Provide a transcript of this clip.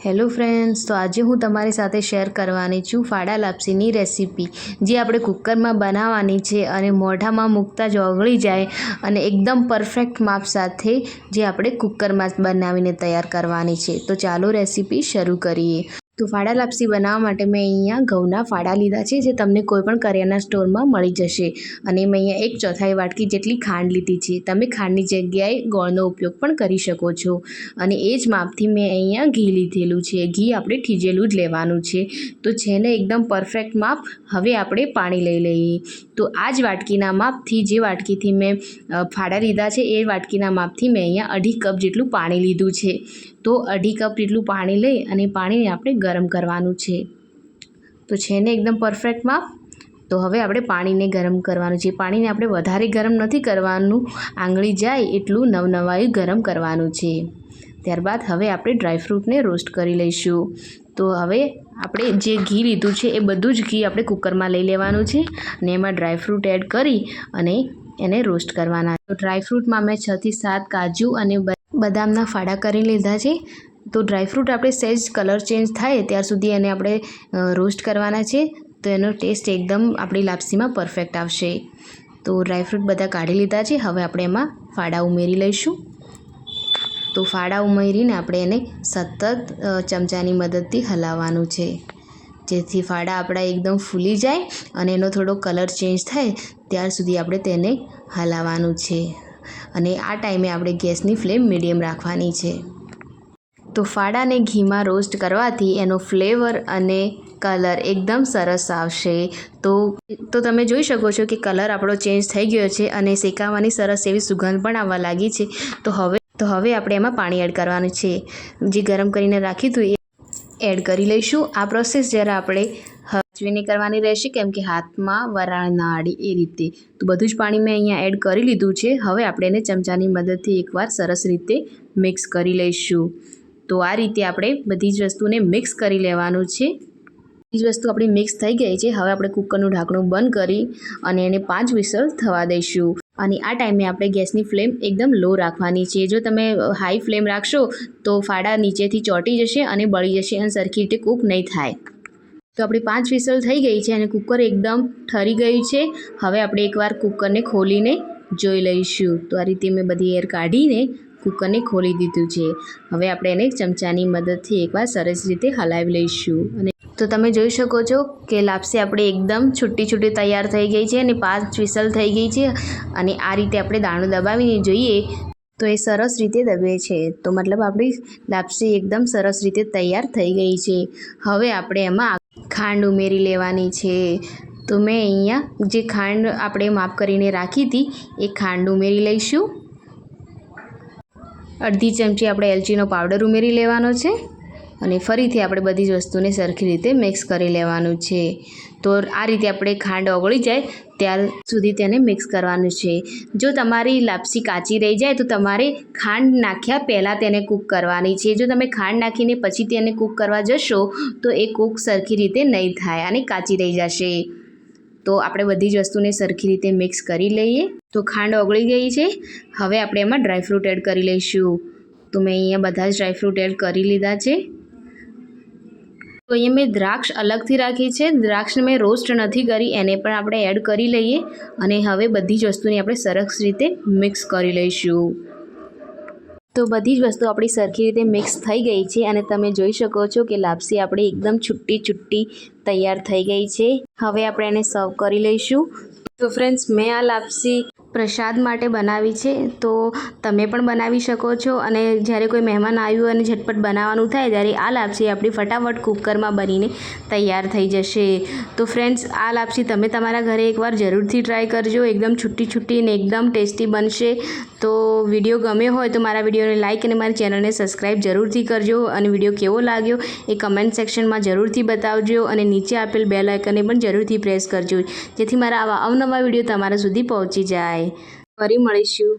Hello friends, તો આજે હું તમારી સાથે શેર કરવાની છું ફાડા લાપસીની રેસીપી, જે આપણે કુકરમાં બનાવવાની છે અને મોઢામાં મૂકતા જ ઓગળી જાય અને એકદમ પરફેક્ટ માપ સાથે જે આપણે કુકરમાં બનાવીને તૈયાર કરવાની છે। તો ચાલો રેસીપી શરૂ કરીએ। તો ફાડા લાપસી બનાવવા માટે મેં અહીંયા ઘઉંના ફાડા લીધા છે, જે તમને કોઈપણ કરિયાના સ્ટોરમાં મળી જશે। અને મેં અહીંયા 1/4 વાટકી જેટલી ખાંડ લીધી છે। તમે ખાંડની જગ્યાએ ગોળનો ઉપયોગ પણ કરી શકો છો। અને એ જ માપથી મેં અહીંયા ઘી લીધેલું છે। ઘી આપણે ઠીજેલું જ લેવાનું છે। તો છે ને એકદમ પરફેક્ટ માપ। હવે આપણે પાણી લઈ લઈએ। તો આ જ વાટકીના માપથી, જે વાટકીથી મેં ફાડા લીધા છે, એ વાટકીના માપથી મેં અહીંયા 1/2 કપ જેટલું પાણી લીધું છે। તો 1/2 કપ જેટલું પાણી લઈ અને પાણીને આપણે ગરમ કરવાનું છે। તો છે ને એકદમ પરફેક્ટ માપ। તો હવે આપણે પાણીને ગરમ કરવાનું છે। પાણીને આપણે વધારે ગરમ નથી કરવાનું, આંગળી જાય એટલું નવનવાયું ગરમ કરવાનું છે। ત્યારબાદ હવે આપણે ડ્રાયફ્રૂટને રોસ્ટ કરી લઈશું। તો હવે આપણે જે ઘી લીધું છે એ બધું જ ઘી આપણે કુકરમાં લઈ લેવાનું છે અને એમાં ડ્રાયફ્રૂટ એડ કરી અને એને રોસ્ટ કરવાના। તો ડ્રાયફ્રૂટમાં મેં 6 થી 7 કાજુ અને બદામના ફાડા કરી લીધા છે। તો ડ્રાયફ્રૂટ આપણે સહેજ કલર ચેન્જ થાય ત્યાર સુધી એને આપણે રોસ્ટ કરવાના છે। તો એનો ટેસ્ટ એકદમ આપણી લાપસીમાં પરફેક્ટ આવશે। તો ડ્રાયફ્રૂટ બધા કાઢી લીધા છે। હવે આપણે એમાં ફાડા ઉમેરી લઈશું। તો ફાડા ઉમેરીને આપણે એને સતત ચમચાની મદદથી હલાવવાનું છે, જેથી ફાડા આપણા એકદમ ફૂલી જાય અને એનો થોડો કલર ચેન્જ થાય ત્યાર સુધી આપણે તેને હલાવવાનું છે। અને આ ટાઈમે આપણે ગેસની ફ્લેમ મીડિયમ રાખવાની છે। તો ફાડાને ઘીમાં રોસ્ટ કરવાથી એનો ફ્લેવર અને કલર એકદમ સરસ આવશે। તો તમે જોઈ શકો છો કે કલર આપણો ચેન્જ થઈ ગયો છે અને શેકાવાની સરસ એવી સુગંધ પણ આવવા લાગી છે। તો હવે આપણે એમાં પાણી એડ કરવાનું છે, જે ગરમ કરીને રાખ્યું હતું એ એડ કરી લઈશું। આ પ્રોસેસ જરા આપણે હચવીને કરવાની રહેશે, કેમ કે હાથમાં વરાળ ના અડે એ રીતે। તો બધું જ પાણી મેં અહીંયા એડ કરી લીધું છે। હવે આપણે એને ચમચાની મદદથી એકવાર સરસ રીતે મિક્સ કરી લઈશું। તો આ રીતે આપણે બધી જ વસ્તુને મિક્સ કરી લેવાનું છે। બધી જ વસ્તુ આપણી મિક્સ થઈ ગઈ છે। હવે આપણે કુકરનું ઢાંકણું બંધ કરી અને એને 5 વિસલ થવા દઈશું। અને આ ટાઈમે આપણે ગેસની ફ્લેમ એકદમ લો રાખવાની છે। જો તમે હાઈ ફ્લેમ રાખશો તો ફાડા નીચેથી ચોંટી જશે અને બળી જશે અને સરખી રીતે કૂક નહીં થાય। તો આપણી 5 વિસલ થઈ ગઈ છે અને કુકર એકદમ ઠરી ગયું છે। હવે આપણે એકવાર કુકરને ખોલીને જોઈ લઈશું। તો આ રીતે મેં બધી એર કાઢીને કુકરને ખોલી દીધું છે। હવે આપણે એને ચમચાની મદદથી એકવાર સરસ રીતે હલાવી લઈશું। અને તો તમે જોઈ શકો છો કે લાપસી આપણે એકદમ છૂટી તૈયાર થઈ ગઈ છે અને 5 વિસલ થઈ ગઈ છે। અને આ રીતે આપણે દાણું દબાવીને જોઈએ તો એ સરસ રીતે દબે છે। તો મતલબ આપણી લાપસી એકદમ સરસ રીતે તૈયાર થઈ ગઈ છે। હવે આપણે એમાં ખાંડ ઉમેરી લેવાની છે। તો મેં અહીંયા જે ખાંડ આપણે માપ કરીને રાખી હતી એ ખાંડ ઉમેરી લઈશું। અડધી ચમચી આપણે એલચીનો પાવડર ઉમેરી લેવાનો છે અને ફરીથી આપણે બધી જ વસ્તુને સરખી રીતે મિક્સ કરી લેવાનું છે। તો આ રીતે આપણે ખાંડ ઓગળી જાય ત્યાર સુધી તેને મિક્સ કરવાનું છે। જો તમારી લાપસી કાચી રહી જાય તો તમારે ખાંડ નાખ્યા પહેલાં તેને કૂક કરવાની છે। જો તમે ખાંડ નાખીને પછી તેને કૂક કરવા જશો તો એ કૂક સરખી રીતે નહીં થાય અને કાચી રહી જશે। તો આપણે બધી જ વસ્તુને સરખી રીતે મિક્સ કરી લઈએ। તો ખાંડ ઓગળી ગઈ છે। હવે આપણે એમાં ડ્રાયફ્રૂટ એડ કરી લઈશું। તો મેં અહીંયા બધા જ ડ્રાયફ્રૂટ એડ કરી લીધા છે। તો અહીંયા મેં દ્રાક્ષ અલગથી રાખી છે। દ્રાક્ષને મેં રોસ્ટ નથી કરી, એને પણ આપણે એડ કરી લઈએ અને હવે બધી જ વસ્તુને આપણે સરસ રીતે મિક્સ કરી લઈશું। તો બધી જ વસ્તુ આપણી સરખી રીતે મિક્સ થઈ ગઈ છે અને તમે જોઈ શકો છો કે લાપસી આપણી એકદમ છૂટી તૈયાર થઈ ગઈ છે। હવે આપણે એને સર્વ કરી લઈશું। તો ફ્રેન્ડ્સ, મેં આ લાપસી પ્રસાદ માટે બનાવી છે, તો તમે પણ બનાવી શકો છો। અને જ્યારે કોઈ મહેમાન આવ્યું અને ઝટપટ બનાવવાનું થાય ત્યારે આ લાપસી આપણી ફટાફટ કુકરમાં બનીને તૈયાર થઈ જશે। તો ફ્રેન્ડ્સ, આ લાપસી તમે તમારા ઘરે એકવાર જરૂરથી ટ્રાય કરજો। એકદમ છૂટી અને એકદમ ટેસ્ટી બનશે। તો વિડીયો ગમ્યો હોય તો મારા વિડીયોને લાઇક અને મારી ચેનલને સબસ્ક્રાઈબ જરૂરથી કરજો। અને વિડીયો કેવો લાગ્યો એ કમેન્ટ સેક્શનમાં જરૂરથી બતાવજો અને નીચે આપેલ બેલ આઇકનને પણ જરૂરથી પ્રેસ કરજો, જેથી મારા આવા અવનવા વિડીયો તમારા સુધી પહોંચી જાય। ફરી મળીશું।